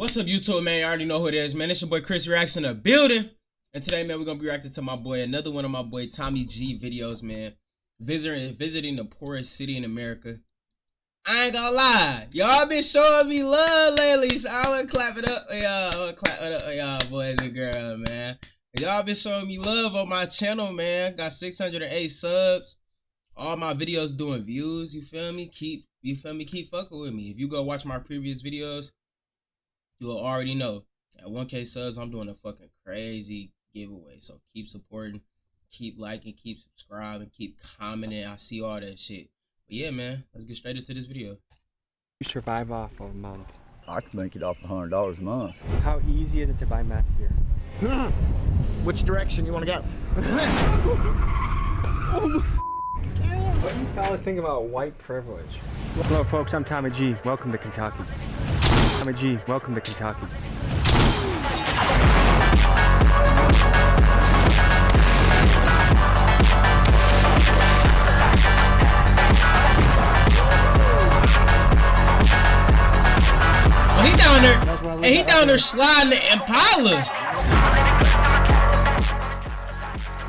What's up, YouTube, man? You already know who it is, man. It's your boy Chris Reacts in the building. And today, man, we're going to be reacting to my boy, another one of my boy Tommy G videos, man. Visiting the poorest city in America. I ain't gonna lie. Y'all been showing me love lately, so I'm gonna clap it up for y'all. I'm gonna clap it up for y'all, boys and girls, man. Y'all been showing me love on my channel, man. Got 608 subs. All my videos doing views, you feel me? Keep fucking with me. If you go watch my previous videos, you'll already know. At 1K subs, I'm doing a fucking crazy giveaway. So keep supporting, keep liking, keep subscribing, keep commenting. I see all that shit. But yeah, man, let's get straight into this video. You survive off of a month. I can make it off $100 a month. How easy is it to buy meth here? Which direction you want to go? What do you fellas think about white privilege? Hello folks, I'm Tommy G. Welcome to Kentucky. Tommy G. Welcome to Kentucky. Oh, he down there. Hey, he down there sliding the Impala.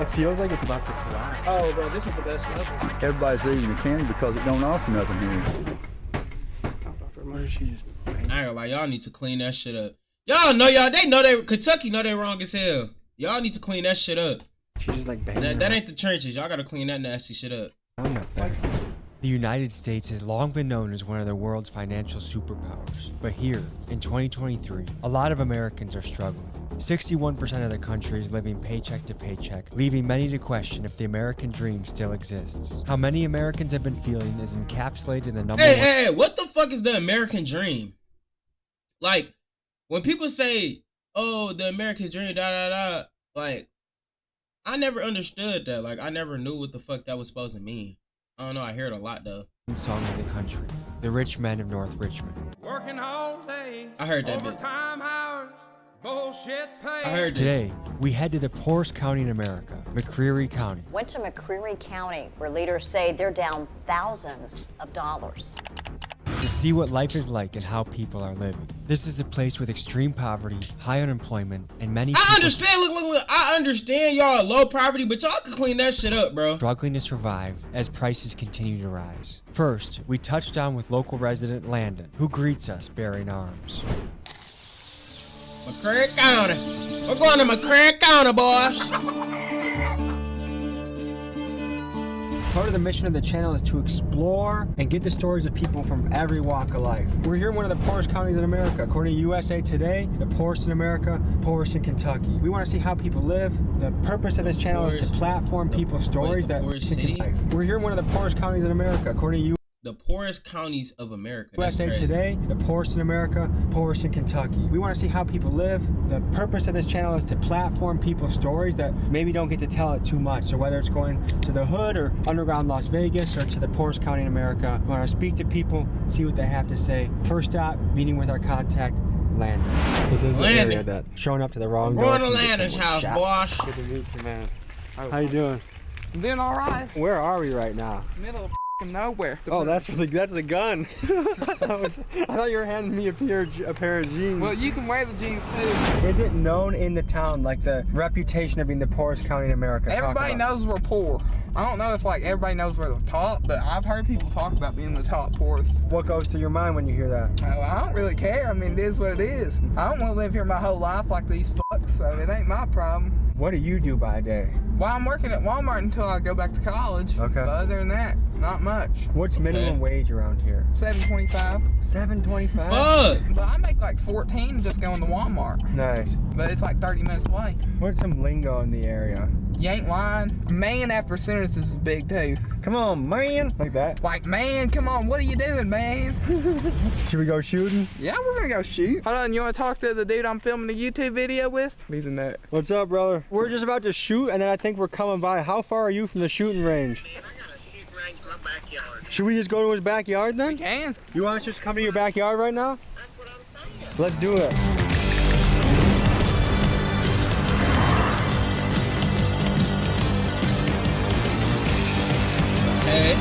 It feels like it's about to collapse. Oh, bro, this is the best level. Everybody's leaving the candy because it don't offer nothing here. What is she just I ain't gonna lie, y'all need to clean that shit up. Y'all know Kentucky know they wrong as hell. Y'all need to clean that shit up. She's just like banging That ain't the churches. Y'all gotta clean that nasty shit up. The United States has long been known as one of the world's financial superpowers. But here, in 2023, a lot of Americans are struggling. 61% of the country is living paycheck to paycheck, leaving many to question if the American dream still exists. How many Americans have been feeling is encapsulated in the number one... Hey, what the fuck is the American dream? Like, when people say, oh, the American dream, like, I never understood that. Like, I never knew what the fuck that was supposed to mean. I don't know, I hear it a lot, though. Song of the country, The Rich Men of North Richmond. Working all day. I heard that bit. Overtime hours, bullshit pay. I heard this. Today, we head to the poorest county in America, McCreary County. Went to McCreary County, where leaders say they're down thousands of dollars. To see what life is like and how people are living. This is a place with extreme poverty, high unemployment, and many people I understand, look, I understand y'all low poverty, but y'all can clean that shit up, bro. struggling to survive as prices continue to rise. First, we touch down with local resident Landon, who greets us bearing arms. McCreary County. We're going to McCreary County, boys. Part of the mission of the channel is to explore and get the stories of people from every walk of life. We're here in one of the poorest counties in America. According to USA Today, the poorest in America, poorest in Kentucky. We want to see how people live. The purpose of this channel is to platform people's stories that life. We're here in one of the poorest counties in America. According to the poorest counties of America. USA Today, the poorest in America, poorest in Kentucky. We want to see how people live. The purpose of this channel is to platform people's stories that maybe don't get to tell it too much. So whether it's going to the hood or underground Las Vegas or to the poorest county in America, we want to speak to people, see what they have to say. First stop, meeting with our contact, Landon. This is the area that showing up to the wrong door. Going to Landon's house, boss. Good to meet you, man. How you doing? I'm doing all right. Where are we right now? Middle of nowhere. Oh, that's the gun. I thought you were handing me a pair of jeans. Well, you can wear the jeans too. Is it known in the town, like the reputation of being the poorest county in America? Everybody knows we're poor. I don't know if like everybody knows we're the top, but I've heard people talk about being the top poorest. What goes through your mind when you hear that? Oh, I don't really care. I mean, it is what it is. I don't want to live here my whole life like these fucks, so it ain't my problem. What do you do by day? Well, I'm working at Walmart until I go back to college. Okay. But other than that, not much. What's minimum wage around here? $7.25. $7.25? Fuck! But I make like 14 just going to Walmart. Nice. But it's like 30 minutes away. What's some lingo in the area? You ain't lying. Man after sentences is big too. Come on, man. Like that? Like, man, come on, what are you doing, man? Should we go shooting? Yeah, we're gonna go shoot. Hold on, you wanna talk to the dude I'm filming the YouTube video with? He's a nut. What's up, brother? We're just about to shoot, and then I think we're coming by. How far are you from the shooting range? I got a shooting range in my backyard. Should we just go to his backyard then? We can. You want us just to come to your backyard right now? That's what I'm saying. Let's do it. Okay.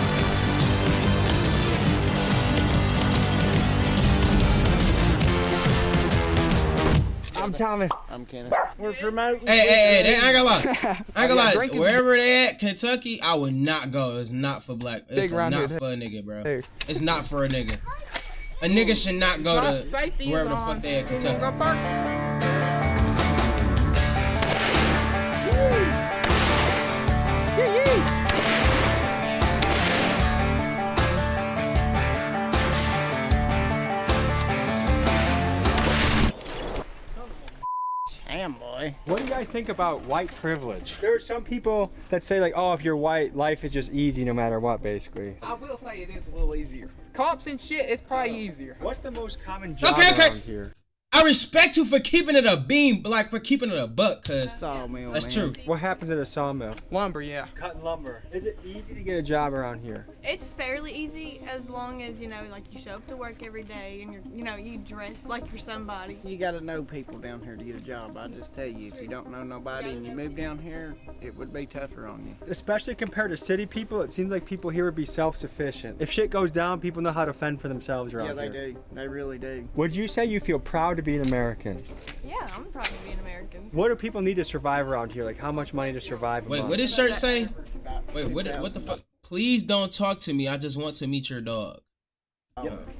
Thomas. I'm Kenneth. We're promoting. Hey, I ain't gonna lie. I ain't gonna lie. drinking. Wherever they at, Kentucky, I would not go. It's not for black. It's Big round not here. for a nigga, bro. Dude. It's not for a nigga. A nigga should not go to Safety wherever the is on. fuck they at, You wanna Kentucky. go first? Damn, boy. What do you guys think about white privilege? There are some people that say like, oh, if you're white, life is just easy no matter what, basically. I will say it is a little easier. Cops and shit, it's probably easier. What's the most common job Okay. around here? I respect you for keeping it a beam, like for keeping it a buck, cause Sawmill, that's man. true. What happens at a sawmill? Lumber, yeah. Cutting lumber. Is it easy to get a job around here? It's fairly easy as long as, you know, like you show up to work every day and you dress like you're somebody. You gotta know people down here to get a job. I just tell you, if you don't know nobody and you move down here, it would be tougher on you. Especially compared to city people, it seems like people here would be self-sufficient. If shit goes down, people know how to fend for themselves around Yeah, they here. do. They really do. Would you say you feel proud to be an American? Yeah, I'm proud to be an American. What do people need to survive around here? Like how much money to survive a Wait, month? what does shirt say? Wait, what the fuck? Please don't talk to me. I just want to meet your dog.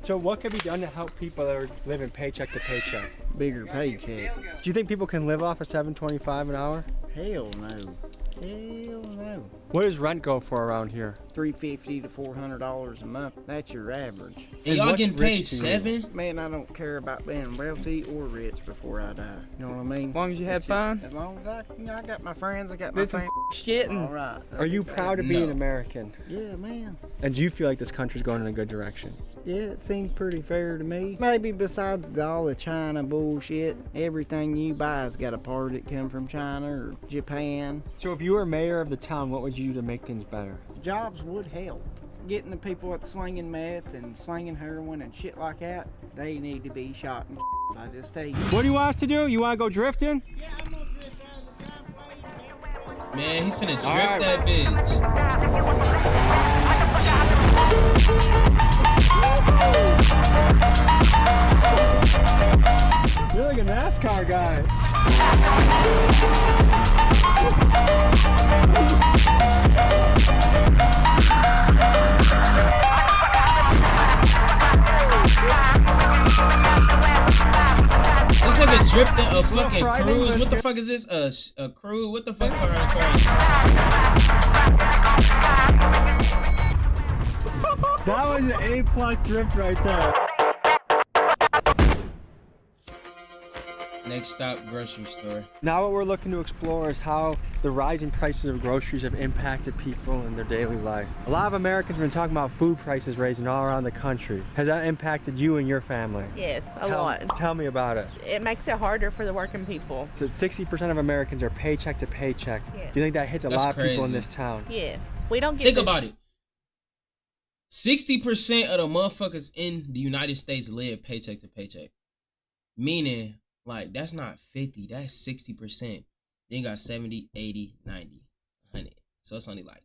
So what can be done to help people that are living paycheck to paycheck? Bigger paycheck. Do you think people can live off of $7.25 an hour? Hell no. Hell no. What does rent go for around here? $350 to $400 a month. That's your average. And y'all what's getting paid rich to you? $7? Man, I don't care about being wealthy or rich before I die. You know what I mean? As long as you had fun. As long as I got my friends, I got my Did some family. shit and All right. Are you proud to be No. an American? Yeah, man. And do you feel like this country's going in a good direction? Yeah, it seems pretty fair to me. Maybe besides all the China bullshit, everything you buy's got a part that come from China or Japan. So if you were mayor of the town, what would you do to make things better? Jobs would help. Getting the people that's slinging meth and slinging heroin and shit like that, they need to be shot and killed. I just tell you. What do you want us to do? You want to go drifting? Man, he finna drip Alright. that bitch. You're like a NASCAR guy. This nigga dripped in a fucking fried cruise. English. What the fuck is this? A cruise? What the fuck car are cars? That was an A+ drift right there. Next stop, grocery store. Now what we're looking to explore is how the rising prices of groceries have impacted people in their daily life. A lot of Americans have been talking about food prices raising all around the country. Has that impacted you and your family? Yes, a lot. Tell me about it. It makes it harder for the working people. So 60% of Americans are paycheck to paycheck. Yes. Do you think that hits a That's lot of people in crazy. this town? Yes. We don't get Think this- about it. 60% of the motherfuckers in the United States live paycheck to paycheck. Meaning, like, that's not 50, that's 60%. Then you got 70, 80, 90, 100. So it's only like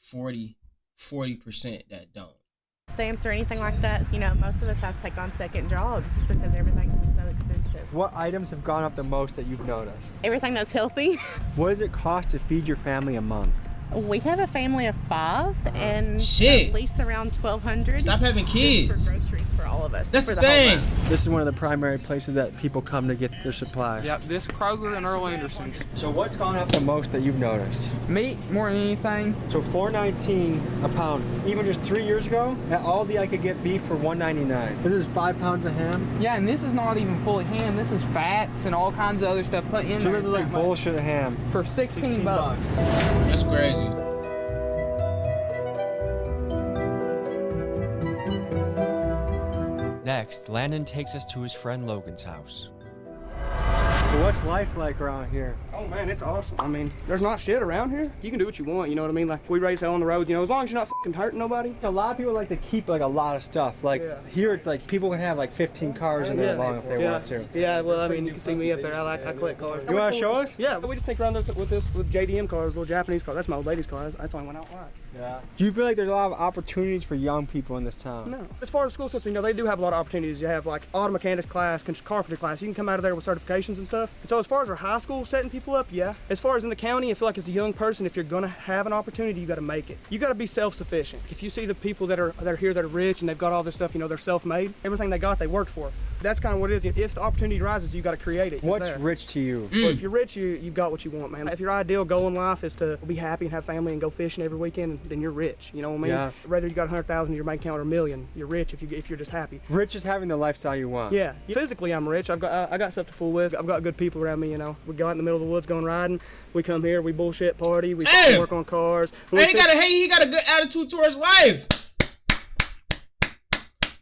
40% that don't. stamps or anything like that. You know, most of us have to take on second jobs because everything's just so expensive. What items have gone up the most that you've noticed? Everything that's healthy. What does it cost to feed your family a month? We have a family of 5 and Shit. at least around $1,200. Stop having kids. For groceries for all of us. That's for the whole thing. month. This is one of the primary places that people come to get their supplies. Yep, this Kroger and Earl Anderson's. So what's gone up the most that you've noticed? Meat more than anything. So $4.19 a pound. Even just 3 years ago, at Aldi I could get beef for $1.99. This is 5 pounds of ham. Yeah, and this is not even fully ham. This is fats and all kinds of other stuff put in So there. this is like bullshit ham. For 16 bucks. That's crazy. Next, Landon takes us to his friend Logan's house. So what's life like around here? Oh man, it's awesome. I mean, there's not shit around here. You can do what you want, you know what I mean? Like, we raise hell on the road, you know, as long as you're not fucking hurting nobody. A lot of people like to keep like a lot of stuff. Like here it's like people can have like 15 cars in there long if they want to. Yeah, well, I mean, you can see me up there. I collect cars. You want to show us? Yeah, we just take around with JDM cars, little Japanese cars. That's my old lady's car. That's why I went out right. Yeah. Do you feel like there's a lot of opportunities for young people in this town? No. As far as the school system, you know, they do have a lot of opportunities. You have like auto mechanics class, carpentry class. You can come out of there with certifications and stuff. And so as far as our high school setting people up, yeah. As far as in the county, I feel like as a young person, if you're gonna have an opportunity, you gotta make it. You gotta be self-sufficient. If you see the people that are here that are rich and they've got all this stuff, you know, they're self-made. Everything they got, they worked for. That's kind of what it is. If the opportunity rises, you got to create it. What's rich to you? Well, if you're rich, you've got what you want, man. If your ideal goal in life is to be happy and have family and go fishing every weekend, then you're rich. You know what I mean? Yeah. Whether you got 100,000 in your bank account or a million, you're rich if you're just happy. Rich is having the lifestyle you want. Yeah. Physically, I'm rich. I got stuff to fool with. I've got good people around me. You know, we go out in the middle of the woods going riding. We come here, we bullshit party. We work on cars. He got a good attitude towards life.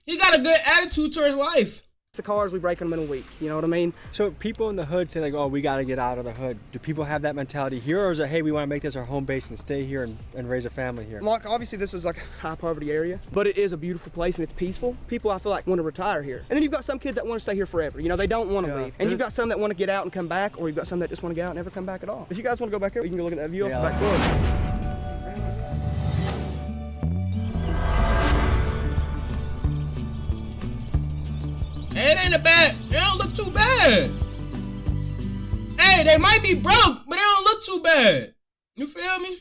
He got a good attitude towards life. The cars, we break them in a week, you know what I mean? So people in the hood say like, oh, we got to get out of the hood. Do people have that mentality here, or is it, hey, we want to make this our home base and stay here and raise a family here? Like, obviously this is like a high poverty area, but it is a beautiful place and it's peaceful. People, I feel like, want to retire here. And then you've got some kids that want to stay here forever. You know, they don't want to leave. And you've got some that want to get out and come back, or you've got some that just want to get out and never come back at all. If you guys want to go back here, we can go look at that view off the back porch. It ain't a bad. It don't look too bad. Hey, they might be broke, but they don't look too bad. You feel me?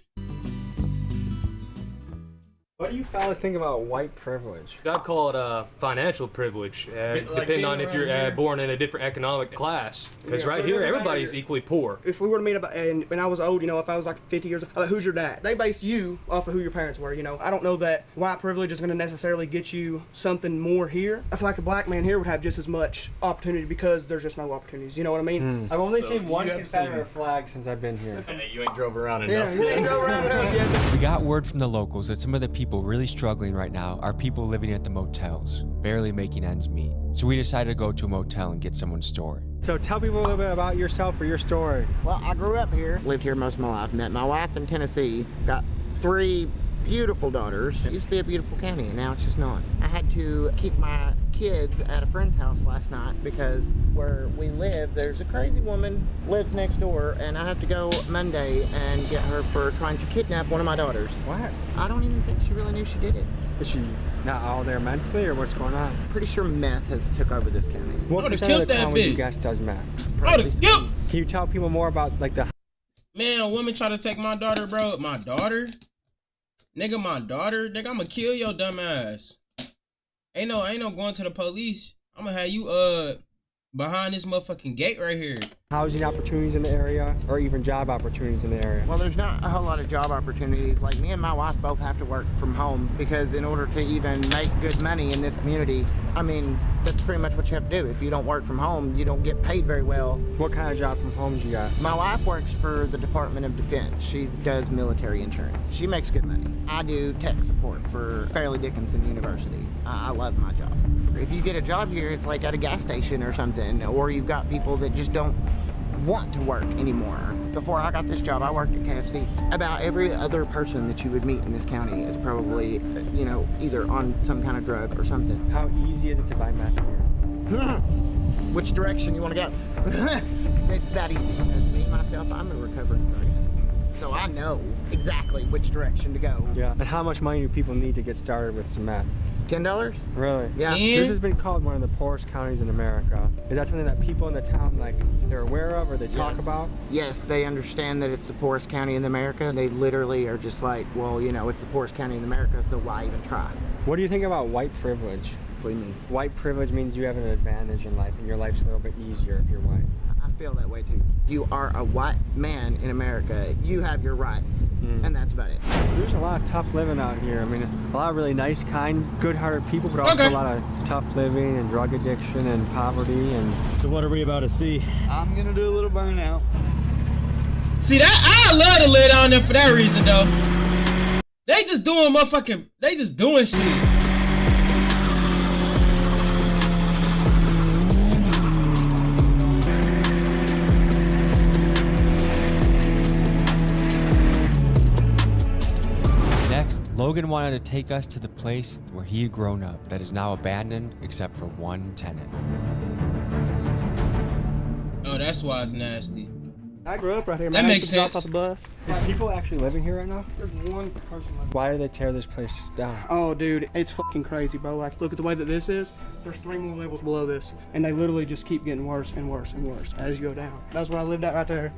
What do you fellas think about white privilege? I'd call it financial privilege, depending on if you're born in a different economic class. Because right here, everybody's equally poor. If we were to meet up, and when I was old, you know, if I was like 50 years old, like, who's your dad? They base you off of who your parents were, you know. I don't know that white privilege is going to necessarily get you something more here. I feel like a black man here would have just as much opportunity because there's just no opportunities, you know what I mean? I've only seen one Confederate flag since I've been here. Hey, you ain't drove around enough. Yeah, you ain't drove around enough yet. We got word from the locals that some of the people really struggling right now are people living at the motels, barely making ends meet. So we decided to go to a motel and get someone's story. So tell people a little bit about yourself or your story. Well, I grew up here, lived here most of my life, met my wife in Tennessee, got 3 beautiful daughters. It used to be a beautiful county, and now it's just not. I had to keep my kids at a friend's house last night because where we live, there's a crazy woman lives next door, and I have to go Monday and get her for trying to kidnap one of my daughters. What? I don't even think she really knew she did it. Is she not all there mentally, or what's going on? Pretty sure meth has took over this county. What percent of the town would you guess does meth? Can you tell people more about like the... Man, a woman try to take my daughter, bro. My daughter? Nigga, my daughter? Nigga, I'ma kill your dumb ass. Ain't no going to the police. I'ma have you behind this motherfucking gate right here. Housing opportunities in the area, or even job opportunities in the area? Well, there's not a whole lot of job opportunities. Like, me and my wife both have to work from home because in order to even make good money in this community, I mean, that's pretty much what you have to do. If you don't work from home, you don't get paid very well. What kind of job from home do you got? My wife works for the Department of Defense. She does military insurance. She makes good money. I do tech support for Fairleigh Dickinson University. I love my job. If you get a job here, it's like at a gas station or something, or you've got people that just don't want to work anymore. Before I got this job, I worked at KFC. About every other person that you would meet in this county is probably, you know, either on some kind of drug or something. How easy is it to buy meth here? Which direction you want to go? it's that easy. Because me, myself, I'm a recovering drug addict. So I know exactly which direction to go. Yeah. And how much money do people need to get started with some meth? $10? Really? Yeah. This has been called one of the poorest counties in America. Is that something that people in the town, like, they're aware of or they talk about? Yes, they understand that it's the poorest county in America. They literally are just like, well, you know, it's the poorest county in America, so why even try? What do you think about white privilege? What do you mean? White privilege means you have an advantage in life and your life's a little bit easier if you're white. I feel that way too. You are a white man in America. You have your rights, and that's about it. There's a lot of tough living out here. I mean, a lot of really nice, kind, good-hearted people, but also a lot of tough living and drug addiction and poverty. And so what are we about to see? I'm gonna do a little burnout. See that? I love to lay down there for that reason though. They just doing shit. Logan wanted to take us to the place where he had grown up that is now abandoned except for one tenant. Oh, that's why it's nasty. I grew up right here, That man. makes I used to sense. drop off the bus. Are people actually living here right now? There's one person left. Why did they tear this place down? Oh, dude, it's fucking crazy, bro. Like, look at the way that this is. There's 3 more levels below this, and they literally just keep getting worse and worse and worse as you go down. That's where I lived at right there.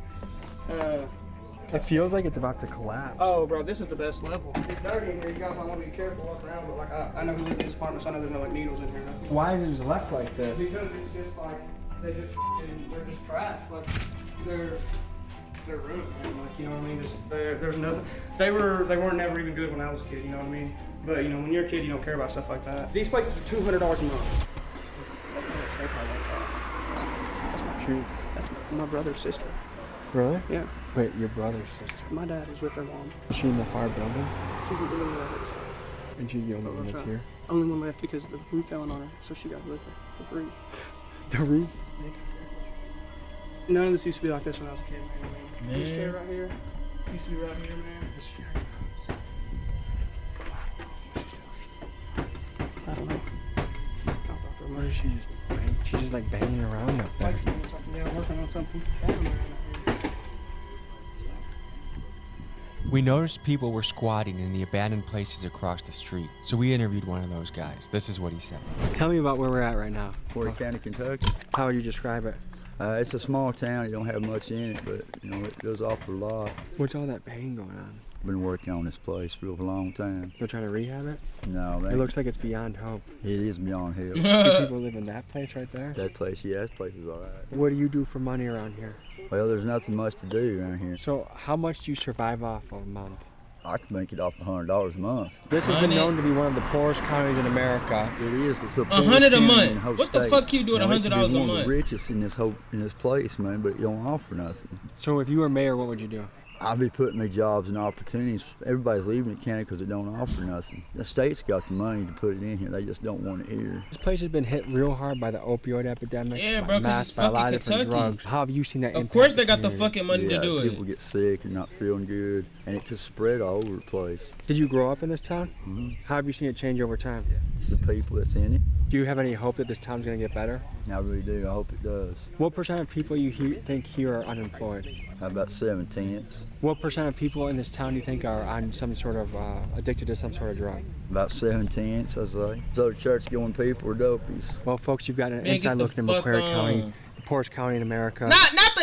It feels like it's about to collapse. Oh, bro, this is the best level. It's dirty in here. You guys might want to be careful walking around, but like, I know who lives in this apartment, so I know there's no like needles in here. Nothing. Why is it just left like this? Because it's just like they're just trash. Like they're ruined, man. Like, you know what I mean? Just there's nothing. They weren't never even good when I was a kid. You know what I mean? But you know, when you're a kid, you don't care about stuff like that. These places are $200 a month. That's my shoe. That's my brother's sister. Really? Yeah. Wait, your brother's sister? My dad is with her mom. Is she in the far building? She's the only one left. And she's the only one that's here? Only one left because the roof fell on her, so she got with her for free. The roof? None of this used to be like this when I was a kid, man. Man. This chair right here used to be right here, man. I don't know. What is she just banging? She's just like banging around up there. Yeah, working on something. We noticed people were squatting in the abandoned places across the street, so we interviewed one of those guys. This is what he said. Tell me about where we're at right now. Poorest County, Kentucky. How would you describe it? It's a small town. You don't have much in it, but you know it does offer a lot. What's all that banging going on? Been working on this place for a long time. They're trying to rehab it? No, It looks like it's beyond hope. It is beyond help. Do people live in that place right there? That place, yeah, that place is all right. What do you do for money around here? Well, there's nothing much to do around here. So how much do you survive off a month? I can make it off $100 a month. This has been known to be one of the poorest counties in America. It is. It's the $100 a month. whole What the state. fuck you do with Now, it could $100 be a one of month? the richest in this place, man, but you don't offer nothing. So if you were mayor, what would you do? I'll be putting me jobs and opportunities. Everybody's leaving the county because they don't offer nothing. The state's got the money to put it in here. They just don't want it here. This place has been hit real hard by the opioid epidemic. Yeah, by bro, 'cause meth, it's by a lot fucking of different Kentucky. drugs. How have you seen that Of impact course they got the community? fucking money to do People it. get sick and not feeling good, and it just spread all over the place. Did you grow up in this town? Mm-hmm. How have you seen it change over time? The people that's in it, Do you have any hope that this town's going to get better? I really do. I hope it does. What percent of people you think here are unemployed? About 7/10. What percent of people in this town do you think are on some sort of addicted to some sort of drug? About 7/10, I say. So church-going people are dopies. Well, folks, you've got an Man, inside get the look into fuck McQuarrie on. County, the poorest county in America.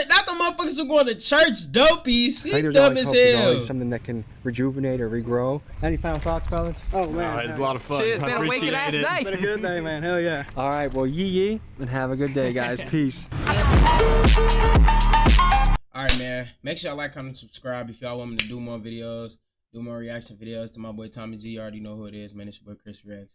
Not the motherfuckers who going to church dopies. I He think there's dumb always as hope. There's hell. always something that can rejuvenate or regrow. Any final thoughts, fellas? Oh man, it's a lot of fun. Shit, it's I been a wicked appreciate ass it. day. It's been a good day, man. Hell yeah. All right, well, yee, and have a good day, guys. Peace. Alright, man. Make sure y'all like, comment, subscribe if y'all want me to do more videos, do more reaction videos to my boy Tommy G. You already know who it is, man. It's your boy Chris Reacts.